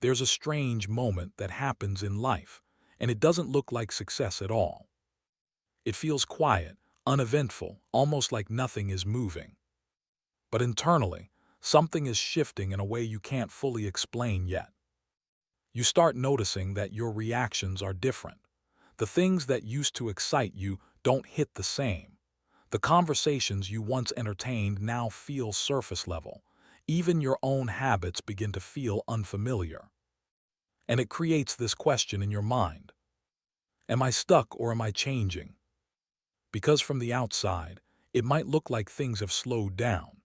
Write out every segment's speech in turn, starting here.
There's a strange moment that happens in life, and it doesn't look like success at all. It feels quiet, uneventful, almost like nothing is moving. But internally, something is shifting in a way you can't fully explain yet. You start noticing that your reactions are different. The things that used to excite you don't hit the same. The conversations you once entertained now feel surface level. Even your own habits begin to feel unfamiliar. And it creates this question in your mind. Am I stuck or am I changing? Because from the outside, it might look like things have slowed down.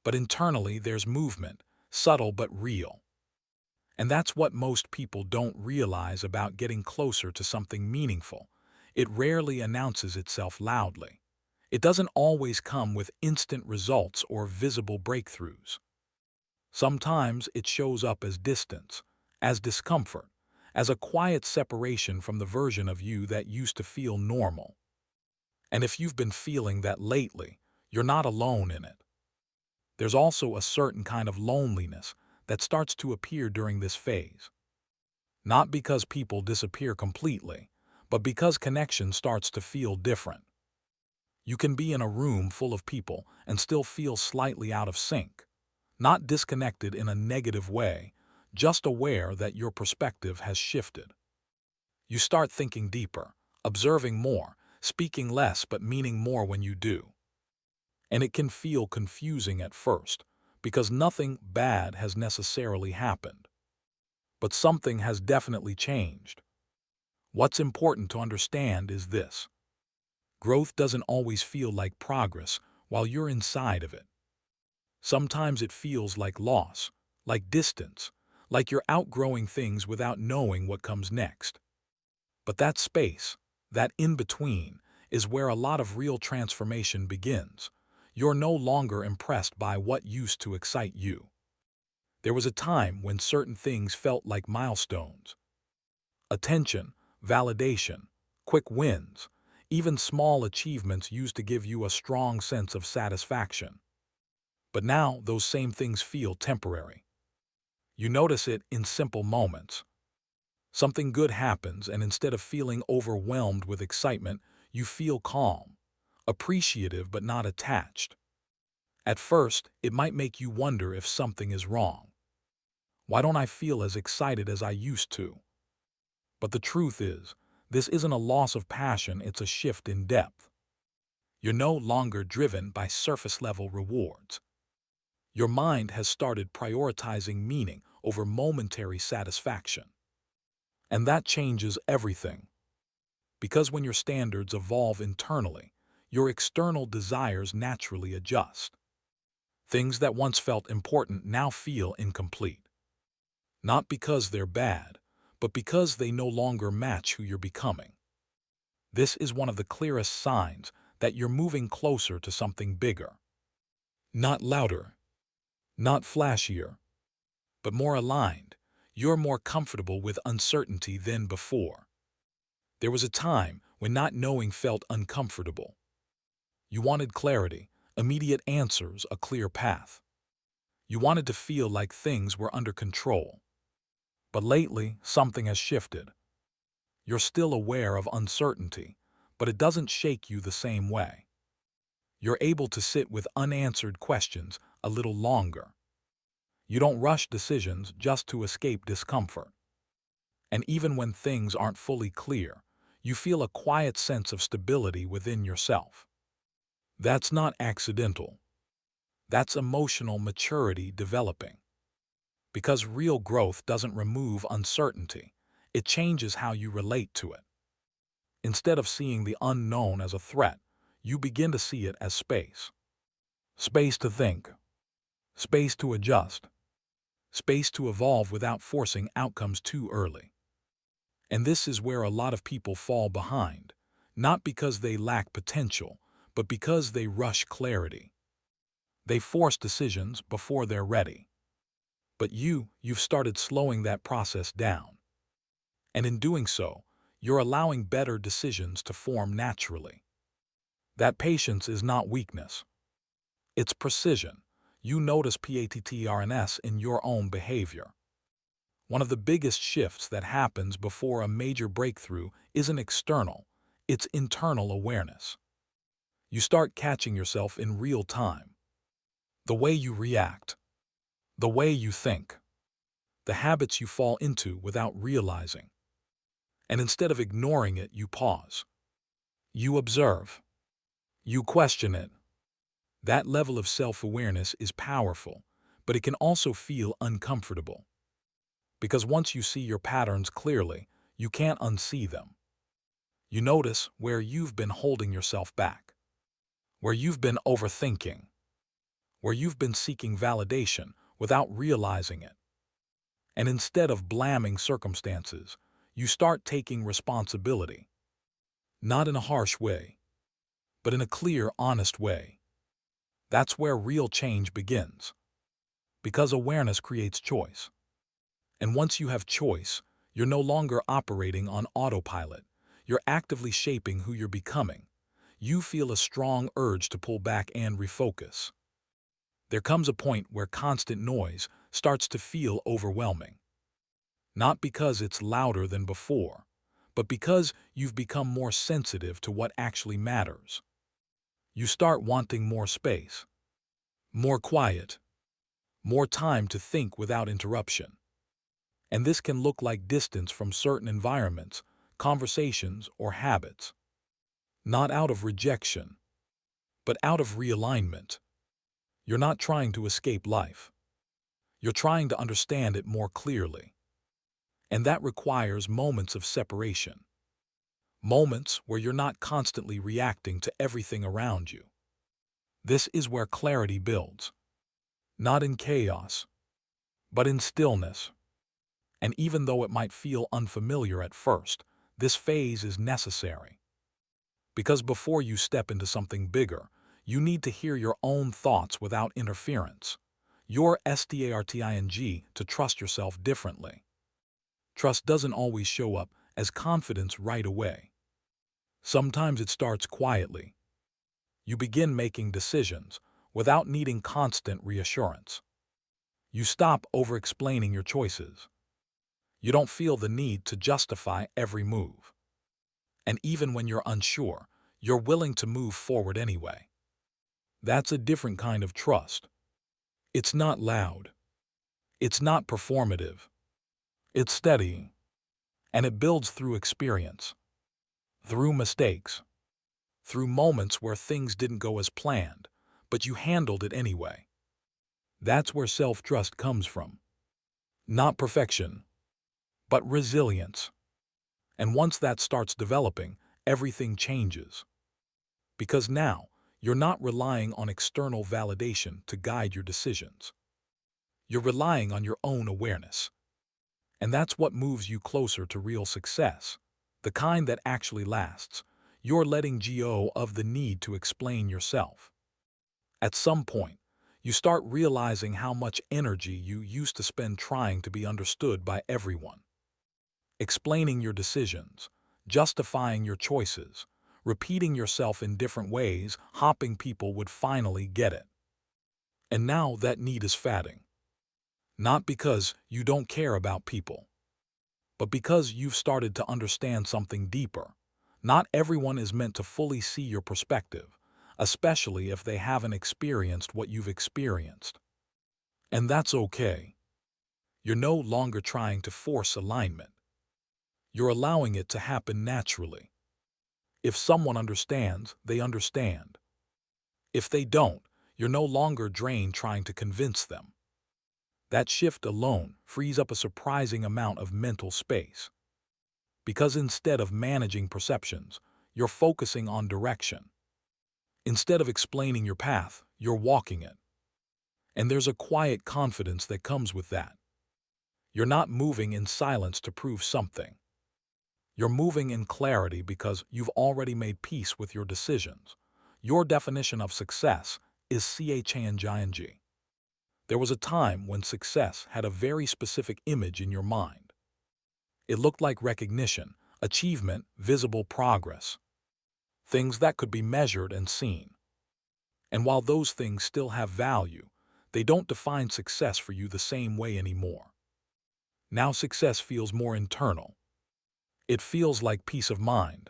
But internally, there's movement, subtle but real. And that's what most people don't realize about getting closer to something meaningful. It rarely announces itself loudly. It doesn't always come with instant results or visible breakthroughs. Sometimes it shows up as distance, as discomfort, as a quiet separation from the version of you that used to feel normal. And if you've been feeling that lately, you're not alone in it. There's also a certain kind of loneliness that starts to appear during this phase. Not because people disappear completely, but because connection starts to feel different. You can be in a room full of people and still feel slightly out of sync, not disconnected in a negative way, just aware that your perspective has shifted. You start thinking deeper, observing more, speaking less but meaning more when you do. And it can feel confusing at first, because nothing bad has necessarily happened. But something has definitely changed. What's important to understand is this. Growth doesn't always feel like progress while you're inside of it. Sometimes it feels like loss, like distance, like you're outgrowing things without knowing what comes next. But that space, that in-between, is where a lot of real transformation begins. You're no longer impressed by what used to excite you. There was a time when certain things felt like milestones. Attention, validation, quick wins, even small achievements used to give you a strong sense of satisfaction. But now those same things feel temporary. You notice it in simple moments. Something good happens, and instead of feeling overwhelmed with excitement, you feel calm, appreciative but not attached. At first, it might make you wonder if something is wrong. Why don't I feel as excited as I used to? But the truth is, this isn't a loss of passion, it's a shift in depth. You're no longer driven by surface-level rewards. Your mind has started prioritizing meaning over momentary satisfaction. And that changes everything. Because when your standards evolve internally, your external desires naturally adjust. Things that once felt important now feel incomplete. Not because they're bad, but because they no longer match who you're becoming. This is one of the clearest signs that you're moving closer to something bigger. Not louder, not flashier, but more aligned. You're more comfortable with uncertainty than before. There was a time when not knowing felt uncomfortable. You wanted clarity, immediate answers, a clear path. You wanted to feel like things were under control. But lately, something has shifted. You're still aware of uncertainty, but it doesn't shake you the same way. You're able to sit with unanswered questions a little longer. You don't rush decisions just to escape discomfort. And even when things aren't fully clear, you feel a quiet sense of stability within yourself. That's not accidental. That's emotional maturity developing. Because real growth doesn't remove uncertainty, it changes how you relate to it. Instead of seeing the unknown as a threat, you begin to see it as space. Space to think, space to adjust, space to evolve without forcing outcomes too early. And this is where a lot of people fall behind, not because they lack potential, but because they rush clarity. They force decisions before they're ready. But you've started slowing that process down. And in doing so, you're allowing better decisions to form naturally. That patience is not weakness. It's precision. You notice patterns in your own behavior. One of the biggest shifts that happens before a major breakthrough isn't external, it's internal awareness. You start catching yourself in real time. The way you react, the way you think, the habits you fall into without realizing. And instead of ignoring it, you pause. You observe. You question it. That level of self-awareness is powerful, but it can also feel uncomfortable. Because once you see your patterns clearly, you can't unsee them. You notice where you've been holding yourself back, where you've been overthinking, where you've been seeking validation without realizing it. And instead of blaming circumstances, you start taking responsibility. Not in a harsh way, but in a clear, honest way. That's where real change begins. Because awareness creates choice. And once you have choice, you're no longer operating on autopilot. You're actively shaping who you're becoming. You feel a strong urge to pull back and refocus. There comes a point where constant noise starts to feel overwhelming. Not because it's louder than before, but because you've become more sensitive to what actually matters. You start wanting more space, more quiet, more time to think without interruption. And this can look like distance from certain environments, conversations, or habits. Not out of rejection, but out of realignment. You're not trying to escape life. You're trying to understand it more clearly. And that requires moments of separation. Moments where you're not constantly reacting to everything around you. This is where clarity builds. Not in chaos, but in stillness. And even though it might feel unfamiliar at first, this phase is necessary. Because before you step into something bigger, you need to hear your own thoughts without interference. Your starting to trust yourself differently. Trust doesn't always show up as confidence right away. Sometimes it starts quietly. You begin making decisions without needing constant reassurance. You stop over-explaining your choices. You don't feel the need to justify every move. And even when you're unsure, you're willing to move forward anyway. That's a different kind of trust. It's not loud. It's not performative. It's steady. And it builds through experience, through mistakes, through moments where things didn't go as planned, but you handled it anyway. That's where self-trust comes from. Not perfection, but resilience. And once that starts developing, everything changes. Because now, you're not relying on external validation to guide your decisions. You're relying on your own awareness. And that's what moves you closer to real success, the kind that actually lasts. You're letting go of the need to explain yourself. At some point, you start realizing how much energy you used to spend trying to be understood by everyone. Explaining your decisions, justifying your choices, repeating yourself in different ways, hoping people would finally get it. And now that need is fading. Not because you don't care about people, but because you've started to understand something deeper. Not everyone is meant to fully see your perspective, especially if they haven't experienced what you've experienced. And that's okay. You're no longer trying to force alignment. You're allowing it to happen naturally. If someone understands, they understand. If they don't, you're no longer drained trying to convince them. That shift alone frees up a surprising amount of mental space. Because instead of managing perceptions, you're focusing on direction. Instead of explaining your path, you're walking it. And there's a quiet confidence that comes with that. You're not moving in silence to prove something. You're moving in clarity because you've already made peace with your decisions. Your definition of success is change. There was a time when success had a very specific image in your mind. It looked like recognition, achievement, visible progress. Things that could be measured and seen. And while those things still have value, they don't define success for you the same way anymore. Now success feels more internal. It feels like peace of mind,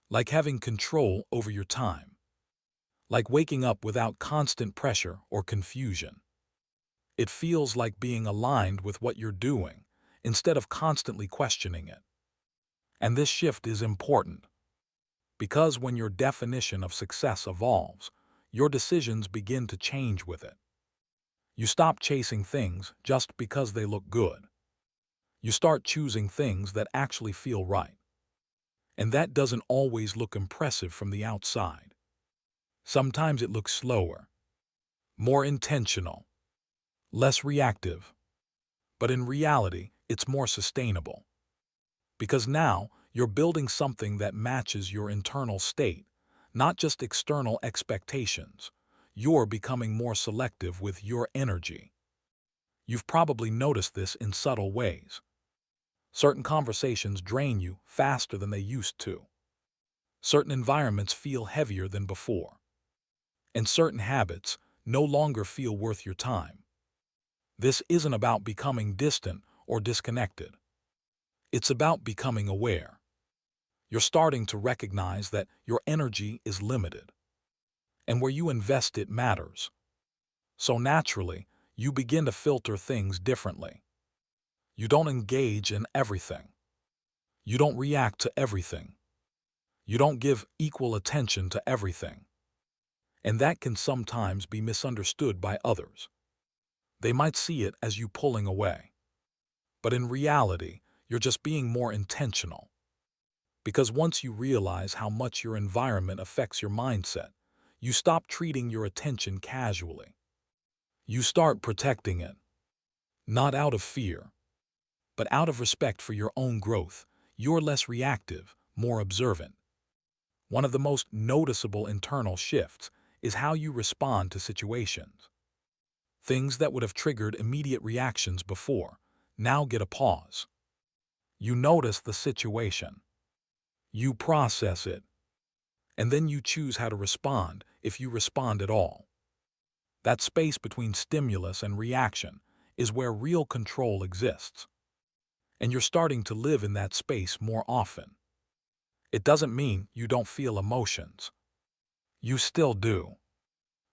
like having control over your time, like waking up without constant pressure or confusion. It feels like being aligned with what you're doing instead of constantly questioning it. And this shift is important because when your definition of success evolves, your decisions begin to change with it. You stop chasing things just because they look good. You start choosing things that actually feel right. And that doesn't always look impressive from the outside. Sometimes it looks slower, more intentional, less reactive. But in reality, it's more sustainable. Because now you're building something that matches your internal state, not just external expectations. You're becoming more selective with your energy. You've probably noticed this in subtle ways. Certain conversations drain you faster than they used to. Certain environments feel heavier than before. And certain habits no longer feel worth your time. This isn't about becoming distant or disconnected. It's about becoming aware. You're starting to recognize that your energy is limited, and where you invest it matters. So naturally, you begin to filter things differently. You don't engage in everything. You don't react to everything. You don't give equal attention to everything. And that can sometimes be misunderstood by others. They might see it as you pulling away. But in reality, you're just being more intentional. Because once you realize how much your environment affects your mindset, you stop treating your attention casually. You start protecting it, not out of fear, but out of respect for your own growth. You're less reactive, more observant. One of the most noticeable internal shifts is how you respond to situations. Things that would have triggered immediate reactions before now get a pause. You notice the situation. You process it. And then you choose how to respond, if you respond at all. That space between stimulus and reaction is where real control exists. And you're starting to live in that space more often. It doesn't mean you don't feel emotions. You still do.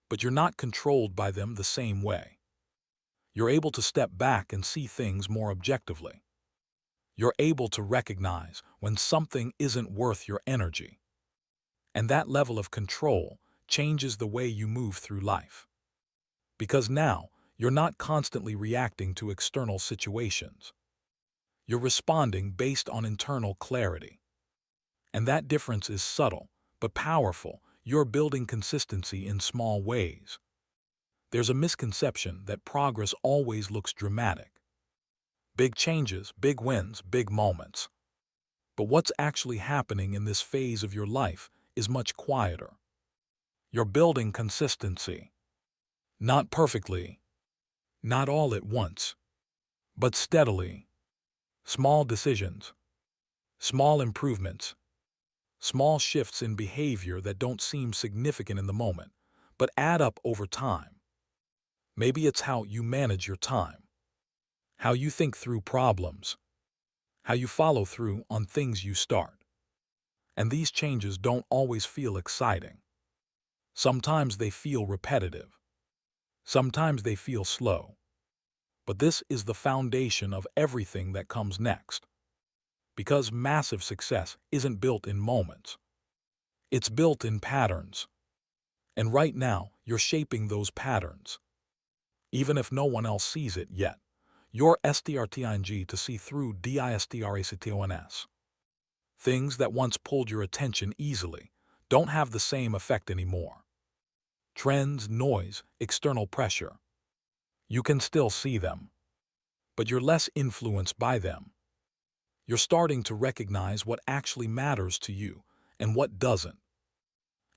But you're not controlled by them the same way. You're able to step back and see things more objectively. You're able to recognize when something isn't worth your energy. And that level of control changes the way you move through life. Because now, you're not constantly reacting to external situations. You're responding based on internal clarity. And that difference is subtle, but powerful. You're building consistency in small ways. There's a misconception that progress always looks dramatic. Big changes, big wins, big moments. But what's actually happening in this phase of your life is much quieter. You're building consistency. Not perfectly, not all at once, but steadily. Small decisions, small improvements, small shifts in behavior that don't seem significant in the moment, but add up over time. Maybe it's how you manage your time, how you think through problems, how you follow through on things you start. And these changes don't always feel exciting. Sometimes they feel repetitive. Sometimes they feel slow. But this is the foundation of everything that comes next. Because massive success isn't built in moments. It's built in patterns. And right now, you're shaping those patterns. Even if no one else sees it yet, you're starting to see through distractions. Things that once pulled your attention easily don't have the same effect anymore. Trends, noise, external pressure. You can still see them, but you're less influenced by them. You're starting to recognize what actually matters to you and what doesn't.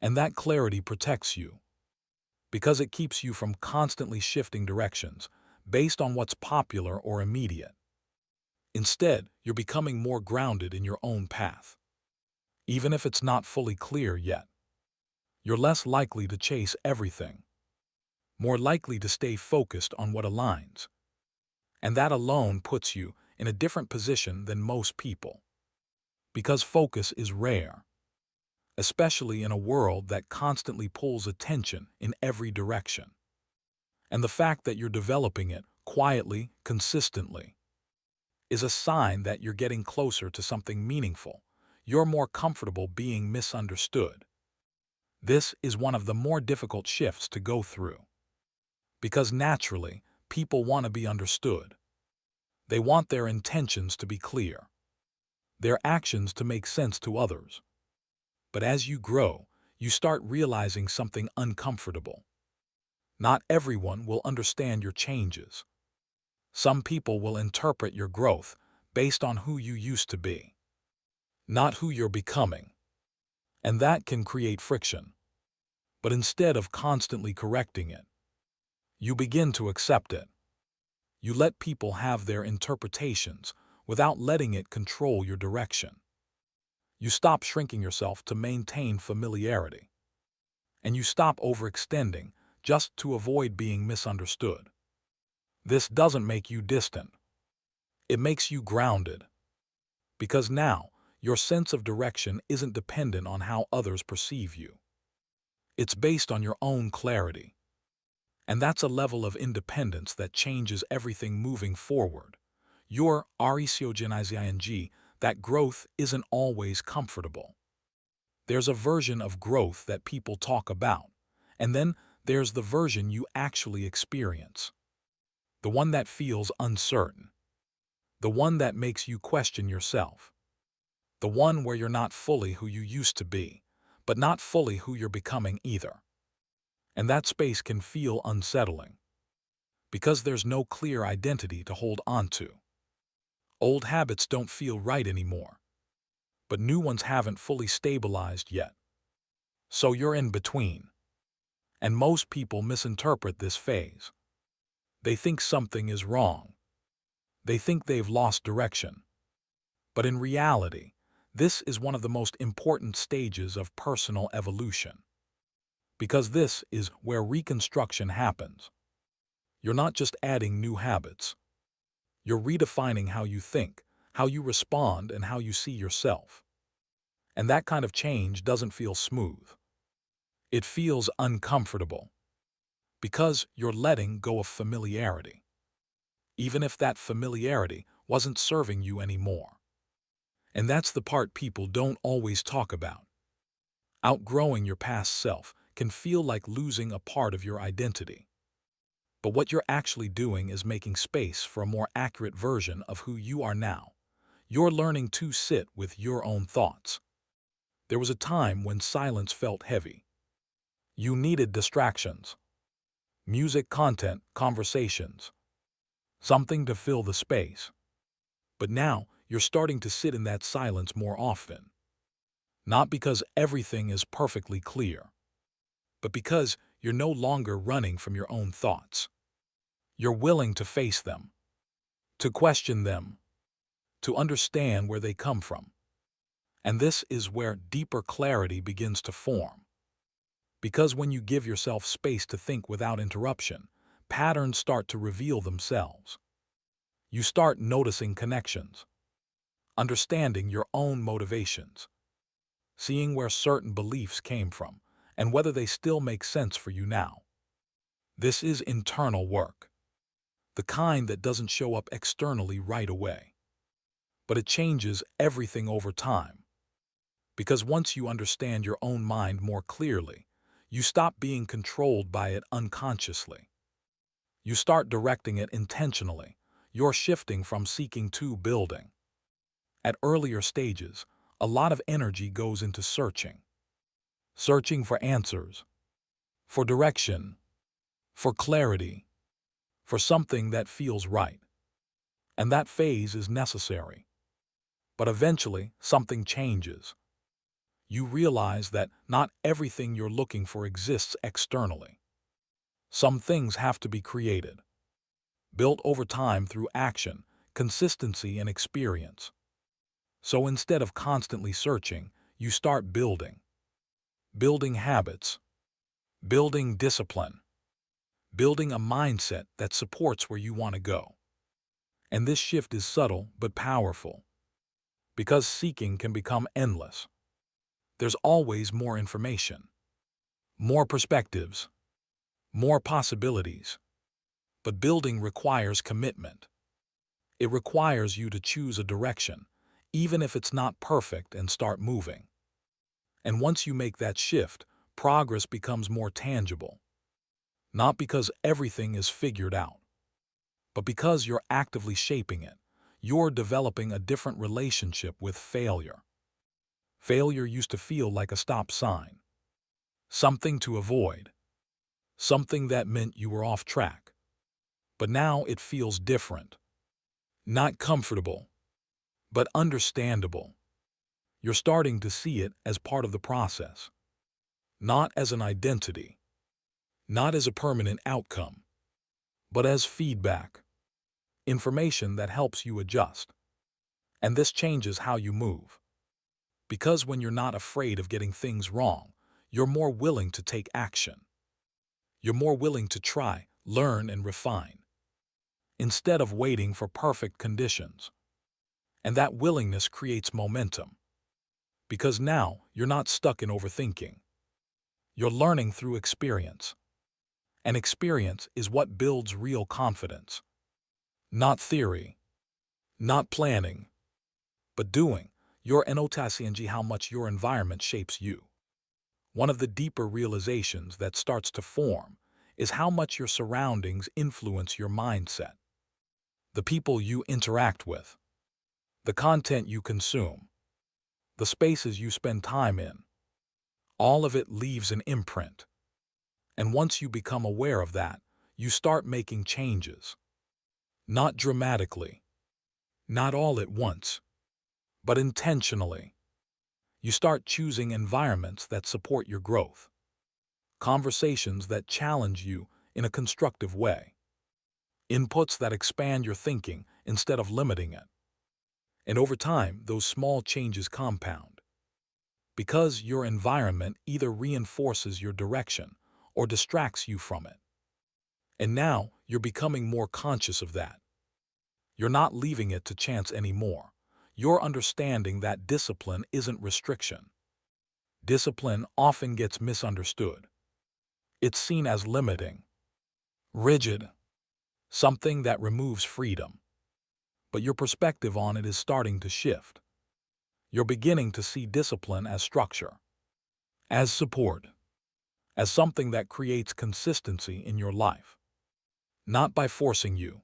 And that clarity protects you, because it keeps you from constantly shifting directions based on what's popular or immediate. Instead, you're becoming more grounded in your own path. Even if it's not fully clear yet, you're less likely to chase everything, more likely to stay focused on what aligns. And that alone puts you in a different position than most people. Because focus is rare, especially in a world that constantly pulls attention in every direction. And the fact that you're developing it quietly, consistently, is a sign that you're getting closer to something meaningful. You're more comfortable being misunderstood. This is one of the more difficult shifts to go through. Because naturally, people want to be understood. They want their intentions to be clear, their actions to make sense to others. But as you grow, you start realizing something uncomfortable. Not everyone will understand your changes. Some people will interpret your growth based on who you used to be, not who you're becoming. And that can create friction. But instead of constantly correcting it, you begin to accept it. You let people have their interpretations without letting it control your direction. You stop shrinking yourself to maintain familiarity. And you stop overextending just to avoid being misunderstood. This doesn't make you distant. It makes you grounded. Because now, your sense of direction isn't dependent on how others perceive you. It's based on your own clarity. And that's a level of independence that changes everything moving forward. Your RECOGNIZING, that growth isn't always comfortable. There's a version of growth that people talk about, and then there's the version you actually experience. The one that feels uncertain. The one that makes you question yourself. The one where you're not fully who you used to be, but not fully who you're becoming either. And that space can feel unsettling, because there's no clear identity to hold onto. Old habits don't feel right anymore, but new ones haven't fully stabilized yet. So you're in between. And most people misinterpret this phase. They think something is wrong. They think they've lost direction. But in reality, this is one of the most important stages of personal evolution. Because this is where reconstruction happens. You're not just adding new habits. You're redefining how you think, how you respond, and how you see yourself. And that kind of change doesn't feel smooth. It feels uncomfortable. Because you're letting go of familiarity. Even if that familiarity wasn't serving you anymore. And that's the part people don't always talk about. Outgrowing your past self can feel like losing a part of your identity. But what you're actually doing is making space for a more accurate version of who you are now. You're learning to sit with your own thoughts. There was a time when silence felt heavy. You needed distractions. Music, content, conversations. Something to fill the space. But now, you're starting to sit in that silence more often. Not because everything is perfectly clear, but because you're no longer running from your own thoughts. You're willing to face them, to question them, to understand where they come from. And this is where deeper clarity begins to form. Because when you give yourself space to think without interruption, patterns start to reveal themselves. You start noticing connections, understanding your own motivations, seeing where certain beliefs came from, and whether they still make sense for you now. This is internal work, the kind that doesn't show up externally right away. But it changes everything over time. Because once you understand your own mind more clearly, you stop being controlled by it unconsciously. You start directing it intentionally. You're shifting from seeking to building. At earlier stages, a lot of energy goes into searching. Searching for answers, for direction, for clarity, for something that feels right. And that phase is necessary. But eventually, something changes. You realize that not everything you're looking for exists externally. Some things have to be created, built over time through action, consistency, and experience. So instead of constantly searching, you start building. Building habits, building discipline, building a mindset that supports where you want to go. And this shift is subtle but powerful, because seeking can become endless. There's always more information, more perspectives, more possibilities. But building requires commitment. It requires you to choose a direction, even if it's not perfect, and start moving. And once you make that shift, progress becomes more tangible. Not because everything is figured out, but because you're actively shaping it. You're developing a different relationship with failure. Failure used to feel like a stop sign, something to avoid, something that meant you were off track. But now it feels different. Not comfortable, but understandable. You're starting to see it as part of the process, not as an identity, not as a permanent outcome, but as feedback, information that helps you adjust. And this changes how you move. Because when you're not afraid of getting things wrong, you're more willing to take action. You're more willing to try, learn, and refine, instead of waiting for perfect conditions. And that willingness creates momentum. Because now you're not stuck in overthinking. You're learning through experience. And experience is what builds real confidence. Not theory, not planning, but doing. You're noticing how much your environment shapes you. One of the deeper realizations that starts to form is how much your surroundings influence your mindset. The people you interact with, the content you consume, the spaces you spend time in, all of it leaves an imprint. And once you become aware of that, you start making changes. Not dramatically, not all at once, but intentionally. You start choosing environments that support your growth, conversations that challenge you in a constructive way, inputs that expand your thinking instead of limiting it. And over time, those small changes compound, because your environment either reinforces your direction or distracts you from it. And now you're becoming more conscious of that. You're not leaving it to chance anymore. You're understanding that discipline isn't restriction. Discipline often gets misunderstood. It's seen as limiting, rigid, something that removes freedom. But your perspective on it is starting to shift. You're beginning to see discipline as structure, as support, as something that creates consistency in your life. Not by forcing you,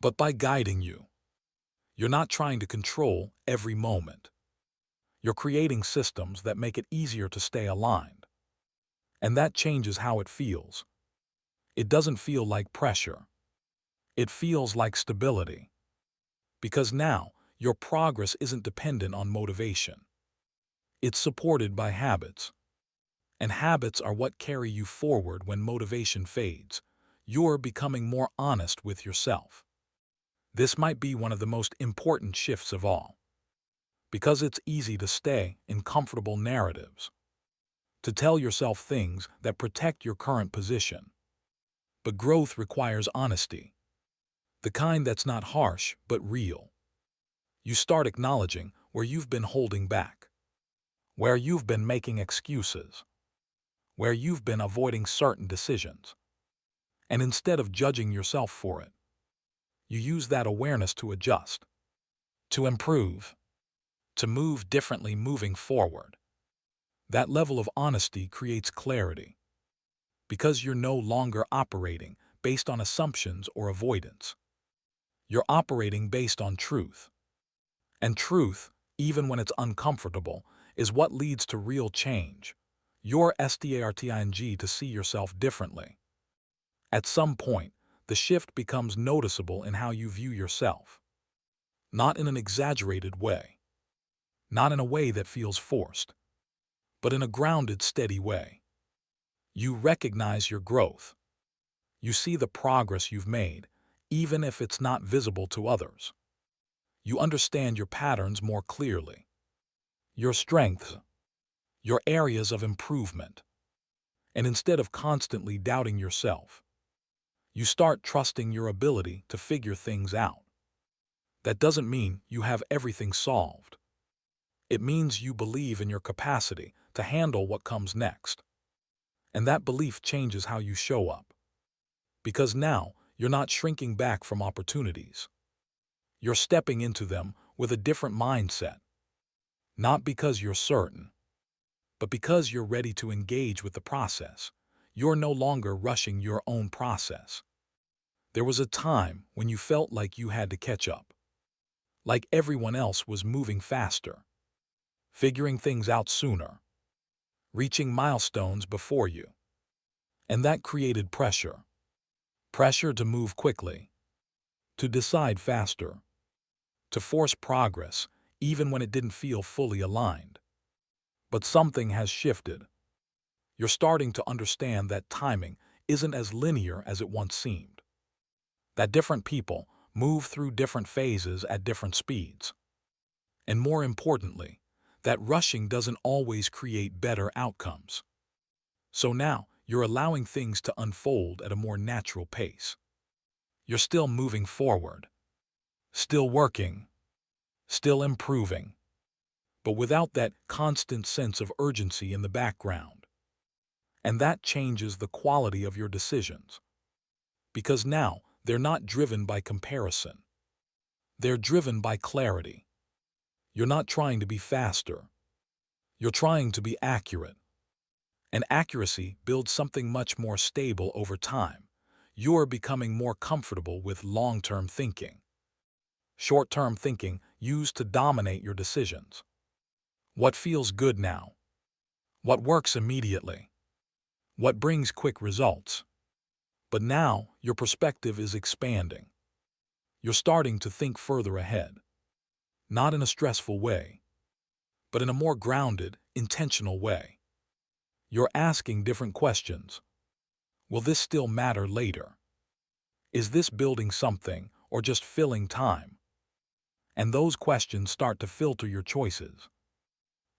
but by guiding you. You're not trying to control every moment. You're creating systems that make it easier to stay aligned. And that changes how it feels. It doesn't feel like pressure. It feels like stability. Because now, your progress isn't dependent on motivation. It's supported by habits. And habits are what carry you forward when motivation fades. You're becoming more honest with yourself. This might be one of the most important shifts of all. Because it's easy to stay in comfortable narratives, to tell yourself things that protect your current position. But growth requires honesty, the kind that's not harsh but real. You start acknowledging where you've been holding back, where you've been making excuses, where you've been avoiding certain decisions. And instead of judging yourself for it, you use that awareness to adjust, to improve, to move differently moving forward. That level of honesty creates clarity, because you're no longer operating based on assumptions or avoidance. You're operating based on truth. And truth, even when it's uncomfortable, is what leads to real change. You're starting to see yourself differently. At some point, the shift becomes noticeable in how you view yourself. Not in an exaggerated way. Not in a way that feels forced. But in a grounded, steady way. You recognize your growth. You see the progress you've made, even if it's not visible to others. You understand your patterns more clearly. Your strengths. Your areas of improvement. And instead of constantly doubting yourself, you start trusting your ability to figure things out. That doesn't mean you have everything solved. It means you believe in your capacity to handle what comes next. And that belief changes how you show up. Because now, you're not shrinking back from opportunities. You're stepping into them with a different mindset. Not because you're certain, but because you're ready to engage with the process. You're no longer rushing your own process. There was a time when you felt like you had to catch up, like everyone else was moving faster, figuring things out sooner, reaching milestones before you. And that created pressure. Pressure to move quickly, to decide faster, to force progress, even when it didn't feel fully aligned. But something has shifted. You're starting to understand that timing isn't as linear as it once seemed. That different people move through different phases at different speeds. And more importantly, that rushing doesn't always create better outcomes. So now, you're allowing things to unfold at a more natural pace. You're still moving forward, still working, still improving, but without that constant sense of urgency in the background. And that changes the quality of your decisions. Because now, they're not driven by comparison. They're driven by clarity. You're not trying to be faster. You're trying to be accurate. And accuracy builds something much more stable over time. You're becoming more comfortable with long-term thinking. Short-term thinking used to dominate your decisions. What feels good now? What works immediately? What brings quick results? But now, your perspective is expanding. You're starting to think further ahead. Not in a stressful way, but in a more grounded, intentional way. You're asking different questions. Will this still matter later? Is this building something or just filling time? And those questions start to filter your choices.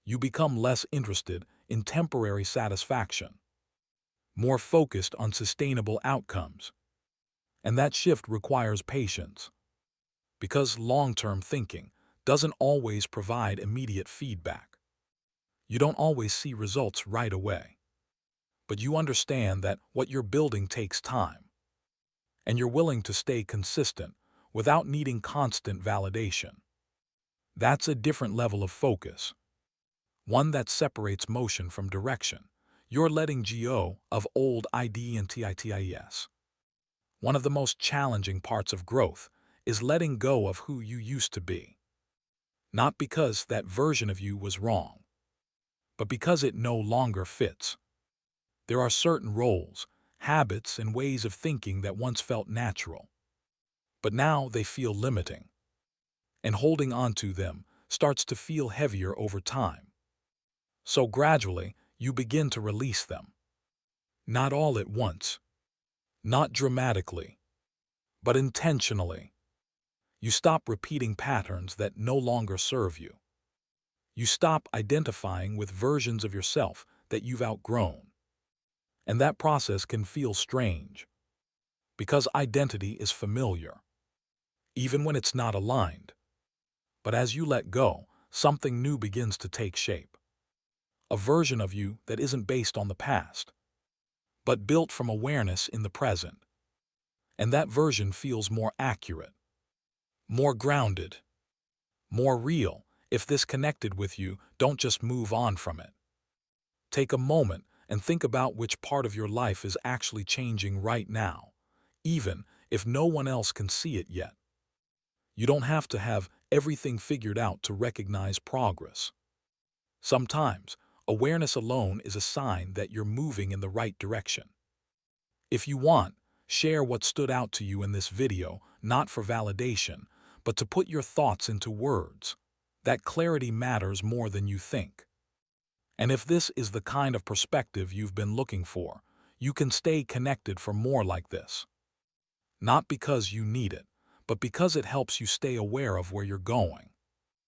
You become less interested in temporary satisfaction, more focused on sustainable outcomes. And that shift requires patience, because long-term thinking doesn't always provide immediate feedback. You don't always see results right away. But you understand that what you're building takes time, and you're willing to stay consistent without needing constant validation. That's a different level of focus, one that separates motion from direction. You're letting go of old identities. One of the most challenging parts of growth is letting go of who you used to be. Not because that version of you was wrong, but because it no longer fits. There are certain roles, habits, and ways of thinking that once felt natural, but now they feel limiting. And holding on to them starts to feel heavier over time. So gradually, you begin to release them. Not all at once, not dramatically, but intentionally. You stop repeating patterns that no longer serve you. You stop identifying with versions of yourself that you've outgrown. And that process can feel strange, because identity is familiar, even when it's not aligned. But as you let go, something new begins to take shape. A version of you that isn't based on the past, but built from awareness in the present. And that version feels more accurate, more grounded, more real. If this connected with you, don't just move on from it. Take a moment and think about which part of your life is actually changing right now, even if no one else can see it yet. You don't have to have everything figured out to recognize progress. Sometimes, awareness alone is a sign that you're moving in the right direction. If you want, share what stood out to you in this video, not for validation, but to put your thoughts into words. That clarity matters more than you think. And if this is the kind of perspective you've been looking for, you can stay connected for more like this. Not because you need it, but because it helps you stay aware of where you're going.